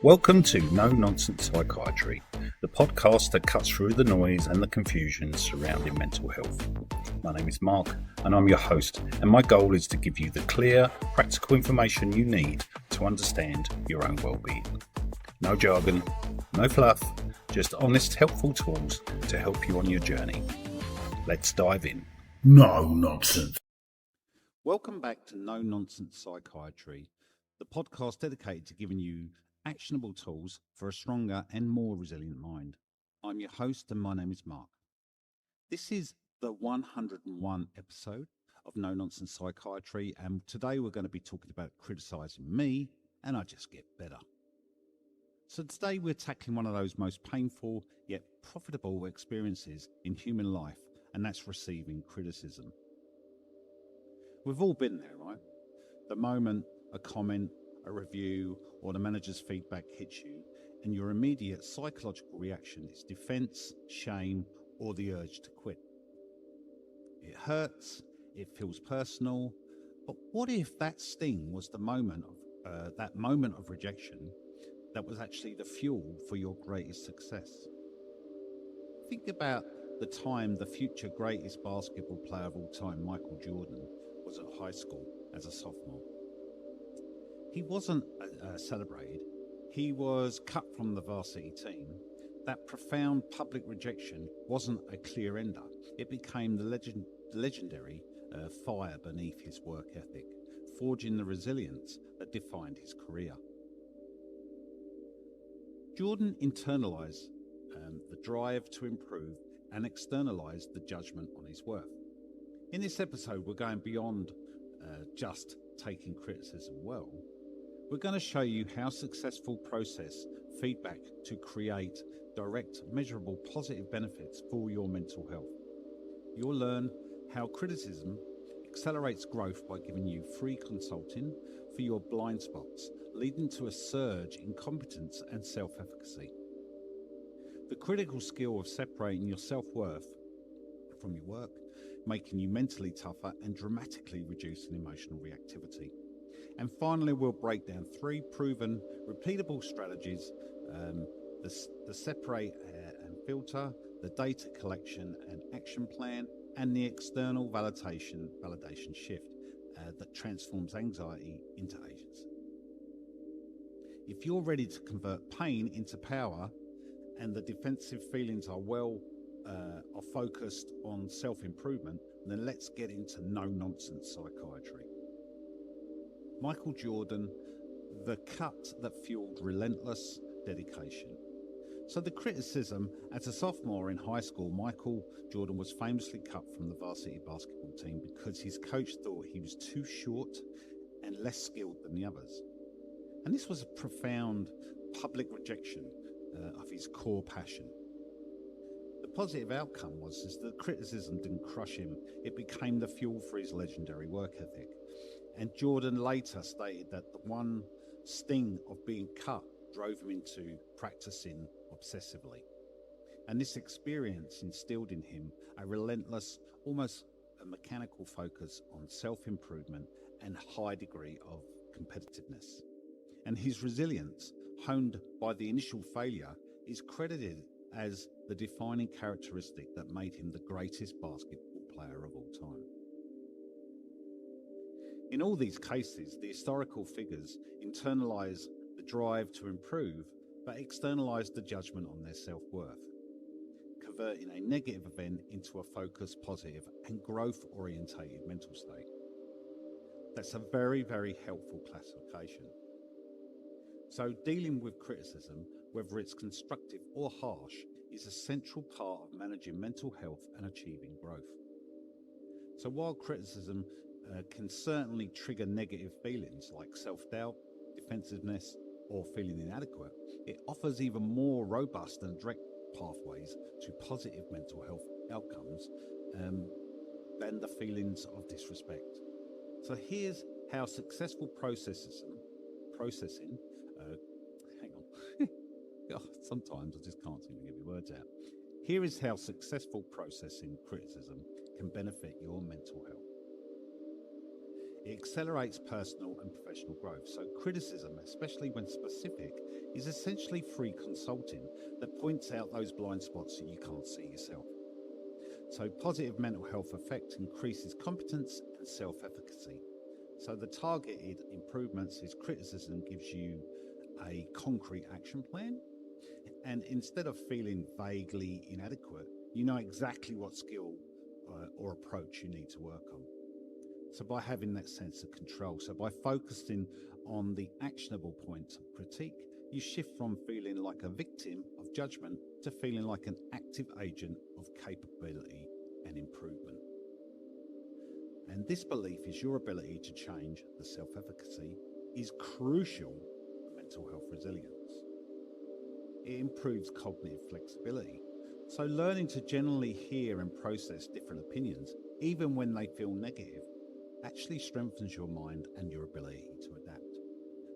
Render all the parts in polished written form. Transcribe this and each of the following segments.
Welcome to No Nonsense Psychiatry, the podcast that cuts through the noise and the confusion surrounding mental health. My name is Mark and I'm your host, and my goal is to give you the clear, practical information you need to understand your own well-being. No jargon, no fluff, just honest, helpful tools to help you on your journey. Let's dive in. No nonsense. Welcome back to No Nonsense Psychiatry, the podcast dedicated to giving you actionable tools for a stronger and more resilient mind. I'm your host and my name is Mark. This is the 101 episode of No Nonsense Psychiatry, and today we're going to be talking about criticizing me and I just get better. So today we're tackling one of those most painful yet profitable experiences in human life, and that's receiving criticism. We've all been there, right? The moment a comment, a review, or the manager's feedback hits you, and your immediate psychological reaction is defense, shame, or the urge to quit. It hurts, it feels personal, but what if that sting was the moment of that moment of rejection that was actually the fuel for your greatest success? Think about the time the future greatest basketball player of all time, Michael Jordan, was at high school as a sophomore. He wasn't celebrated. He was cut from the varsity team. That profound public rejection wasn't a clear ender. It became the legendary fire beneath his work ethic, forging the resilience that defined his career. Jordan internalized the drive to improve and externalized the judgment on his worth. In this episode, we're going beyond just taking criticism well. We're going to show you how successful process feedback to create direct, measurable, positive benefits for your mental health. You'll learn how criticism accelerates growth by giving you free consulting for your blind spots, leading to a surge in competence and self-efficacy. The critical skill of separating your self-worth from your work, making you mentally tougher and dramatically reducing emotional reactivity. And finally, we'll break down 3 proven, repeatable strategies, the separate and filter, the data collection and action plan, and the external validation shift that transforms anxiety into agency. If you're ready to convert pain into power and the defensive feelings are focused on self-improvement, then let's get into no-nonsense psychiatry. Michael Jordan, the cut that fueled relentless dedication. So the criticism, as a sophomore in high school, Michael Jordan was famously cut from the varsity basketball team because his coach thought he was too short and less skilled than the others. And this was a profound public rejection of his core passion. The positive outcome was that criticism didn't crush him. It became the fuel for his legendary work ethic. And Jordan later stated that the one sting of being cut drove him into practicing obsessively. And this experience instilled in him a relentless, almost a mechanical focus on self-improvement and high degree of competitiveness. And his resilience, honed by the initial failure, is credited as the defining characteristic that made him the greatest basketball player of all time. In all these cases, the historical figures internalize the drive to improve, but externalize the judgment on their self-worth, converting a negative event into a focused, positive, and growth-orientated mental state. That's a very, very helpful classification. So dealing with criticism, whether it's constructive or harsh, is a central part of managing mental health and achieving growth. So while criticism can certainly trigger negative feelings like self-doubt, defensiveness, or feeling inadequate, it offers even more robust and direct pathways to positive mental health outcomes than the feelings of disrespect. So here's how successful processing, sometimes I just can't seem to get my words out. Here is how successful processing criticism can benefit your mental health. It accelerates personal and professional growth. So criticism, especially when specific, is essentially free consulting that points out those blind spots that you can't see yourself. So positive mental health effect increases competence and self-efficacy. So the targeted improvements is criticism gives you a concrete action plan. And instead of feeling vaguely inadequate, you know exactly what skill or approach you need to work on. So by having that sense of control, so by focusing on the actionable points of critique, you shift from feeling like a victim of judgment to feeling like an active agent of capability and improvement. And this belief is your ability to change the self-efficacy is crucial for mental health resilience. It improves cognitive flexibility. So learning to generally hear and process different opinions, even when they feel negative, actually strengthens your mind and your ability to adapt.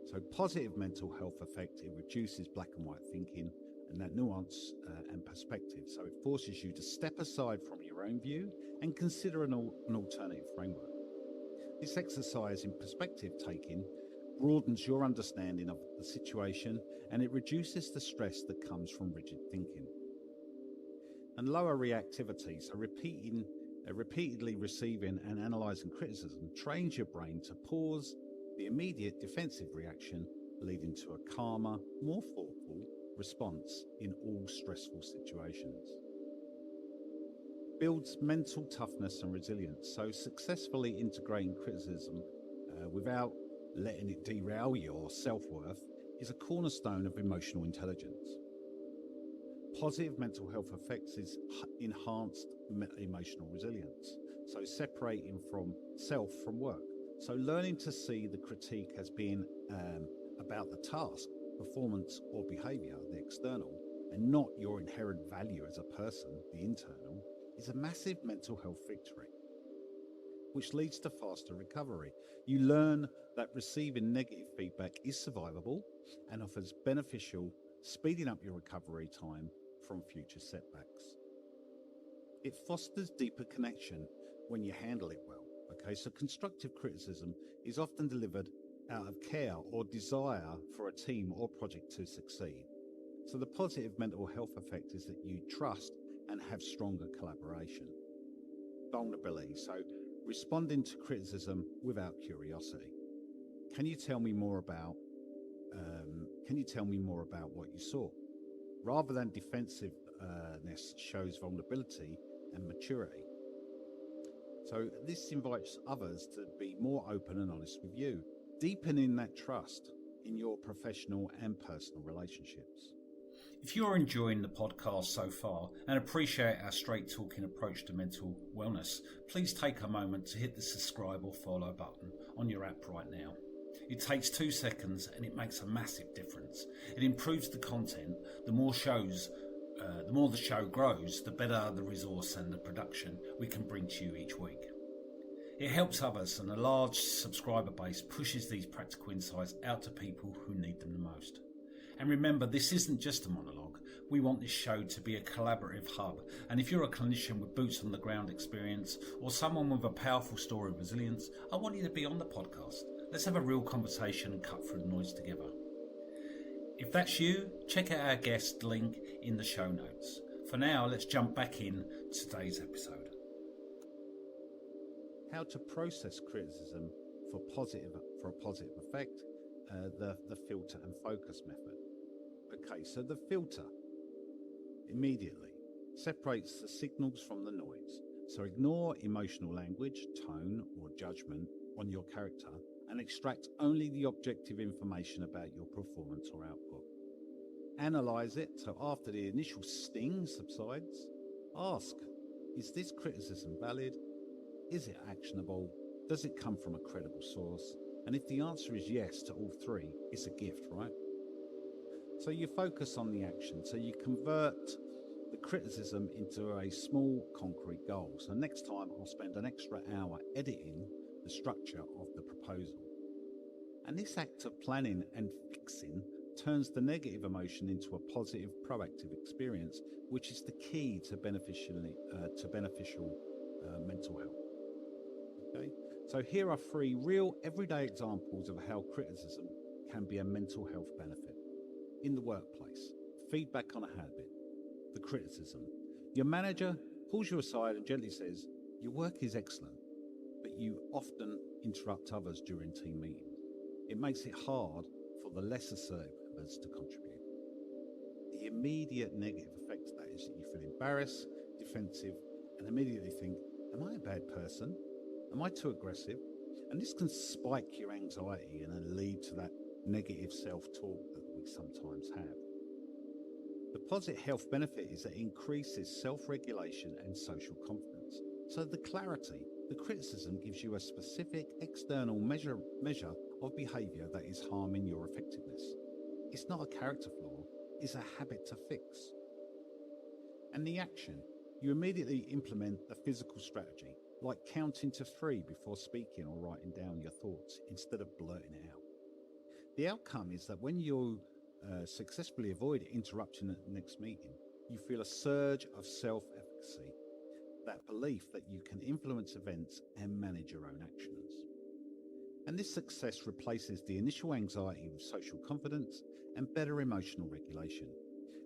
So positive mental health effect, it reduces black and white thinking and that nuance and perspective. So it forces you to step aside from your own view and consider an alternative framework. This exercise in perspective taking broadens your understanding of the situation and it reduces the stress that comes from rigid thinking. And lower reactivity, so repeatedly receiving and analysing criticism trains your brain to pause the immediate defensive reaction, leading to a calmer, more thoughtful response in all stressful situations. Builds mental toughness and resilience, so successfully integrating criticism without letting it derail your self-worth is a cornerstone of emotional intelligence. Positive mental health effects is enhanced emotional resilience, so separating from self from work. So learning to see the critique as being about the task, performance or behavior, the external, and not your inherent value as a person, the internal, is a massive mental health victory, which leads to faster recovery. You learn that receiving negative feedback is survivable and offers beneficial, speeding up your recovery time from future setbacks. It fosters deeper connection when you handle it well. Okay, so constructive criticism is often delivered out of care or desire for a team or project to succeed. So the positive mental health effect is that you trust and have stronger collaboration. Vulnerability, so responding to criticism without curiosity. Can you tell me more about what you saw? Rather than defensiveness shows vulnerability and maturity. So this invites others to be more open and honest with you, deepening that trust in your professional and personal relationships. If you're enjoying the podcast so far and appreciate our straight talking approach to mental wellness, please take a moment to hit the subscribe or follow button on your app right now. It takes 2 seconds and it makes a massive difference. It improves the content. The more the show grows, the better the resource and the production we can bring to you each week. It helps others, and a large subscriber base pushes these practical insights out to people who need them the most. And remember, this isn't just a monologue. We want this show to be a collaborative hub. And if you're a clinician with boots on the ground experience or someone with a powerful story of resilience, I want you to be on the podcast. Let's have a real conversation and cut through the noise together. If that's you, check out our guest link in the show notes. For now, let's jump back in today's episode. How to process criticism for a positive effect, the filter and focus method. Okay, so the filter immediately separates the signals from the noise. So ignore emotional language, tone or judgment on your character and extract only the objective information about your performance or output. Analyze it, so after the initial sting subsides, ask, is this criticism valid? Is it actionable? Does it come from a credible source? And if the answer is yes to all three, it's a gift, right? So you focus on the action. So you convert the criticism into a small concrete goal. So next time I'll spend an extra hour editing the structure of the proposal. And this act of planning and fixing turns the negative emotion into a positive, proactive experience, which is the key to beneficial mental health. Okay, So here are 3 real everyday examples of how criticism can be a mental health benefit. In the workplace, feedback on a habit. The criticism. Your manager pulls you aside and gently says, "Your work is excellent," but you often interrupt others during team meetings. It makes it hard for the less assertive members to contribute. The immediate negative effect of that is that you feel embarrassed, defensive, and immediately think, "Am I a bad person? Am I too aggressive?" And this can spike your anxiety and then lead to that negative self-talk that we sometimes have. The positive health benefit is that it increases self-regulation and social confidence. So the clarity, the criticism gives you a specific external measure of behavior that is harming your effectiveness. It's not a character flaw, it's a habit to fix. And the action, you immediately implement a physical strategy, like counting to 3 before speaking or writing down your thoughts instead of blurting it out. The outcome is that when you successfully avoid interruption at the next meeting, you feel a surge of self-efficacy, that belief that you can influence events and manage your own actions. And this success replaces the initial anxiety with social confidence and better emotional regulation,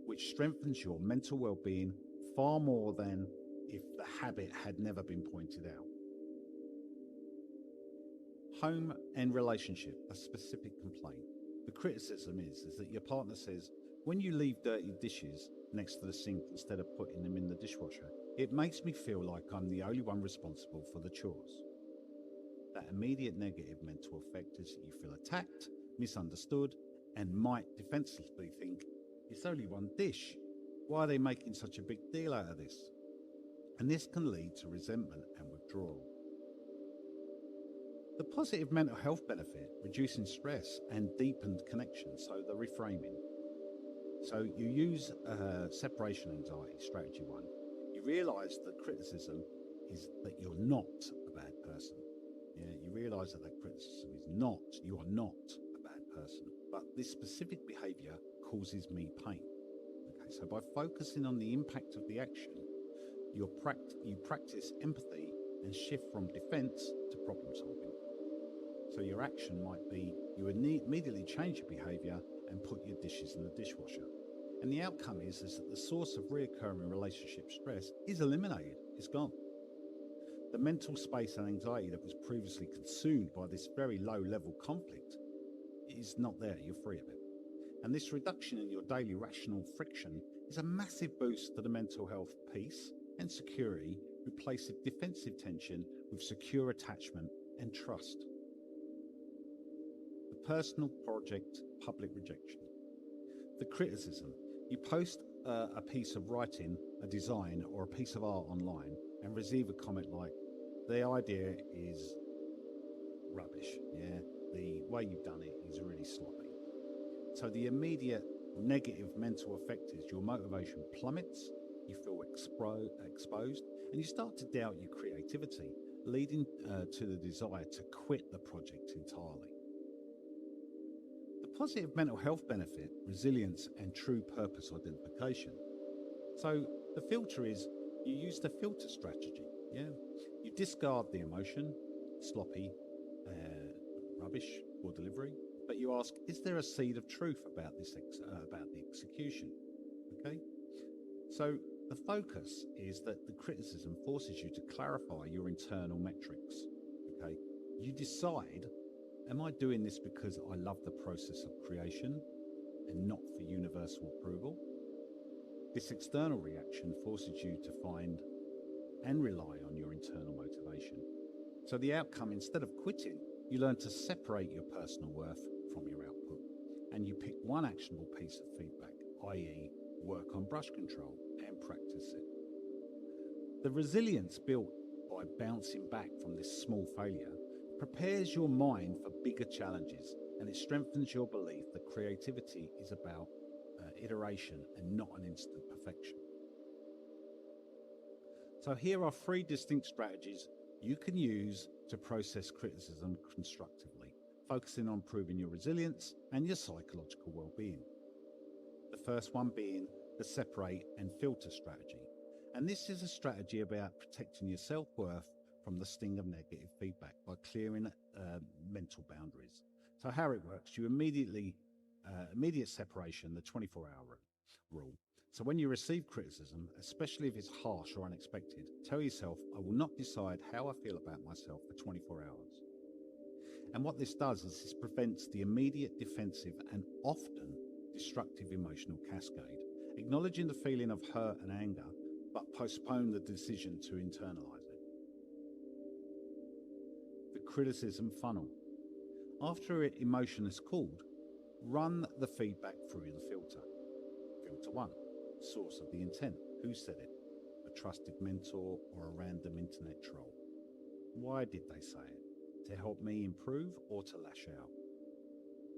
which strengthens your mental well-being far more than if the habit had never been pointed out. Home and relationship, a specific complaint. The criticism is that your partner says, "When you leave dirty dishes next to the sink instead of putting them in the dishwasher, it makes me feel like I'm the only one responsible for the chores." That immediate negative mental effect is that you feel attacked, misunderstood, and might defensively think, "It's only one dish. Why are they making such a big deal out of this?" And this can lead to resentment and withdrawal. The positive mental health benefit, reducing stress and deepened connection, so the reframing. So you use separation anxiety, strategy 1. You realize that criticism is that you're not a bad person. Yeah, you realize that criticism is not, you are not a bad person, but this specific behavior causes me pain. Okay, so by focusing on the impact of the action, you practice empathy and shift from defense to problem solving. So your action might be you would immediately change your behavior and put your dishes in the dishwasher. And the outcome is that the source of reoccurring relationship stress is eliminated, it's gone. The mental space and anxiety that was previously consumed by this very low-level conflict is not there, you're free of it. And this reduction in your daily rational friction is a massive boost to the mental health peace and security, replacing defensive tension with secure attachment and trust. The personal project, public rejection. The criticism. You post a piece of writing, a design, or a piece of art online and receive a comment like, "The idea is rubbish, yeah? The way you've done it is really sloppy." So the immediate negative mental effect is your motivation plummets, you feel exposed, and you start to doubt your creativity, leading to the desire to quit the project entirely. The positive mental health benefit, resilience, and true purpose identification. So the filter is, you use the filter strategy, yeah? You discard the emotion, sloppy, rubbish, or delivery, but you ask, is there a seed of truth about this about the execution? Okay, so the focus is that the criticism forces you to clarify your internal metrics. Okay, you decide, am I doing this because I love the process of creation and not for universal approval? This external reaction forces you to find and rely on your internal motivation. So the outcome, instead of quitting, you learn to separate your personal worth from your output, and you pick one actionable piece of feedback, i.e. work on brush control and practice it. The resilience built by bouncing back from this small failure prepares your mind for bigger challenges, and it strengthens your belief that creativity is about iteration and not an instant perfection. So here are 3 distinct strategies you can use to process criticism constructively, focusing on improving your resilience and your psychological well-being. The first one being the separate and filter strategy. And this is a strategy about protecting your self-worth from the sting of negative feedback by clearing mental boundaries. So how it works, you immediate separation, the 24-hour rule. So when you receive criticism, especially if it's harsh or unexpected, tell yourself, I will not decide how I feel about myself for 24 hours. And what this does is this prevents the immediate defensive and often destructive emotional cascade, acknowledging the feeling of hurt and anger, but postpone the decision to internalize it. The criticism funnel. After an emotion is cooled, run the feedback through the filter. Filter 1, source of the intent. Who said it? A trusted mentor or a random internet troll? Why did they say it? To help me improve or to lash out?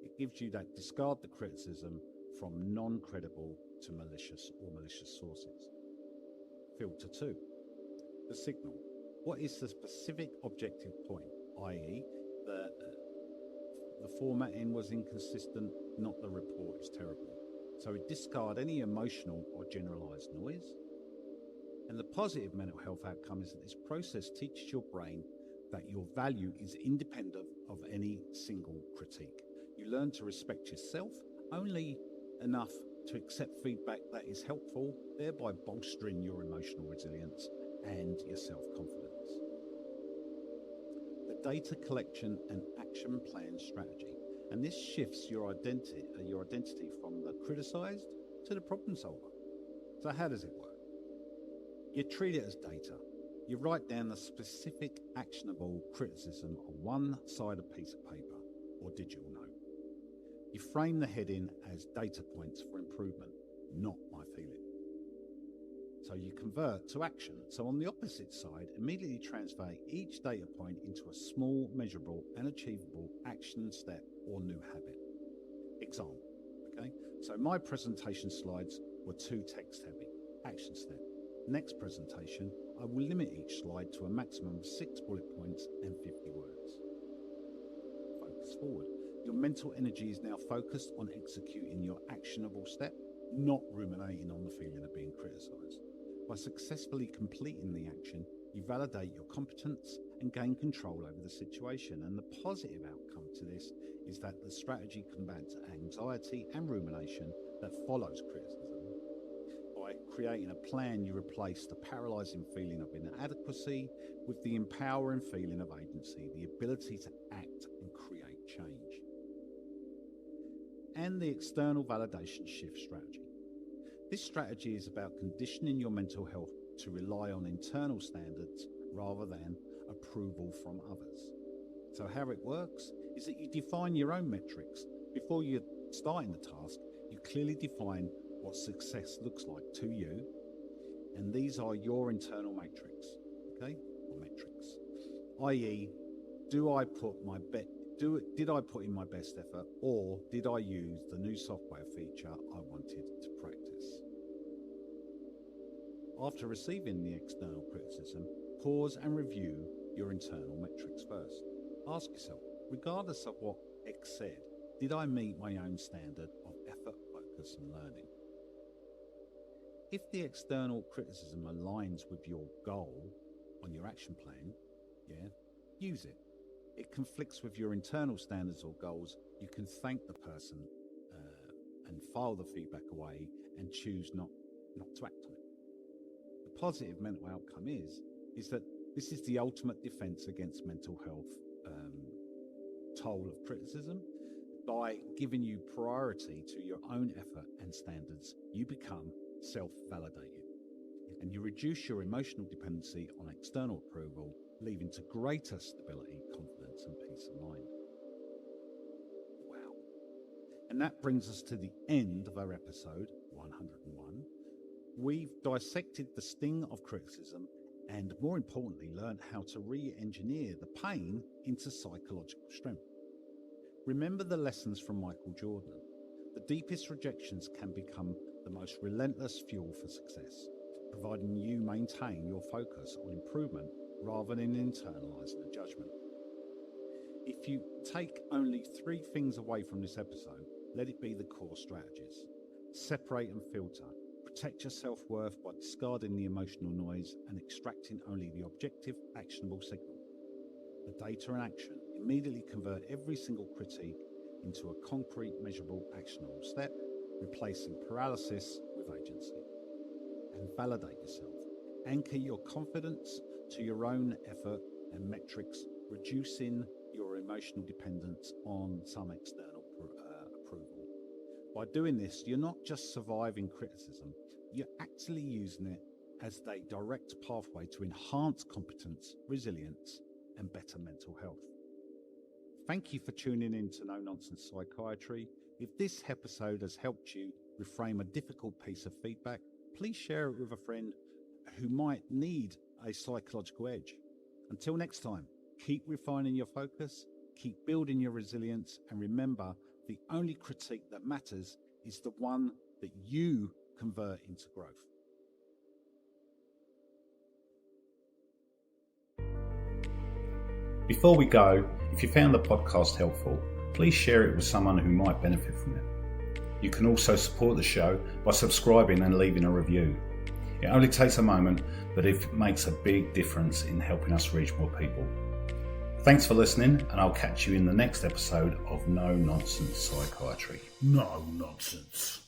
It gives you that discard the criticism from non-credible to malicious or malicious sources. Filter 2, the signal. What is the specific objective point, i.e. the formatting was inconsistent, not the report is terrible. So discard any emotional or generalized noise. And the positive mental health outcome is that this process teaches your brain that your value is independent of any single critique. You learn to respect yourself only enough to accept feedback that is helpful, thereby bolstering your emotional resilience and your self-confidence. The data collection and action plan strategy. And this shifts your identity from the criticized to the problem solver. So how does it work? You treat it as data. You write down the specific actionable criticism on one sided piece of paper or digital note. You frame the heading as data points for improvement, not my feeling. So you convert to action. So on the opposite side, immediately transfer each data point into a small, measurable and achievable action step or new habit. Example, okay? So my presentation slides were too text heavy. Action step. Next presentation, I will limit each slide to a maximum of 6 bullet points and 50 words. Focus forward. Your mental energy is now focused on executing your actionable step, not ruminating on the feeling of being criticized. By successfully completing the action, you validate your competence and gain control over the situation. And the positive outcome to this is that the strategy combats anxiety and rumination that follows criticism. By creating a plan, you replace the paralyzing feeling of inadequacy with the empowering feeling of agency, the ability to act and create change. And the external validation shift strategy. This strategy is about conditioning your mental health to rely on internal standards rather than approval from others. So how it works is that you define your own metrics. Before you start in the task, you clearly define what success looks like to you, and these are your internal matrix, okay, or metrics, i.e., did I put in my best effort, or did I use the new software feature I wanted to practice? After receiving the external criticism, pause and review your internal metrics first. Ask yourself, regardless of what X said, did I meet my own standard of effort, focus, and learning? If the external criticism aligns with your goal on your action plan, use it. It conflicts with your internal standards or goals, you can thank the person and file the feedback away and choose not to act on it. The positive mental outcome is that this is the ultimate defense against mental health toll of criticism. By giving you priority to your own effort and standards, you become self-validated and you reduce your emotional dependency on external approval, leading to greater stability, confidence, and peace of mind. Wow. And that brings us to the end of our episode 101. We've dissected the sting of criticism and, more importantly, learned how to re-engineer the pain into psychological strength. Remember the lessons from Michael Jordan. The deepest rejections can become the most relentless fuel for success, providing you maintain your focus on improvement rather than internalizing the judgment. If you take only 3 things away from this episode, let it be the core strategies. Separate and filter. Protect your self-worth by discarding the emotional noise and extracting only the objective, actionable signal. The data and action immediately convert every single critique into a concrete, measurable, actionable step, replacing paralysis with agency. And validate yourself. Anchor your confidence to your own effort and metrics, reducing your emotional dependence on some external approval. By doing this, you're not just surviving criticism, you're actually using it as a direct pathway to enhance competence, resilience, and better mental health. Thank you for tuning in to No Nonsense Psychiatry. If this episode has helped you reframe a difficult piece of feedback, please share it with a friend who might need a psychological edge. Until next time, keep refining your focus, keep building your resilience, and remember, the only critique that matters is the one that you convert into growth. Before we go, if you found the podcast helpful, please share it with someone who might benefit from it. You can also support the show by subscribing and leaving a review. It only takes a moment, but it makes a big difference in helping us reach more people. Thanks for listening, and I'll catch you in the next episode of No Nonsense Psychiatry. No nonsense.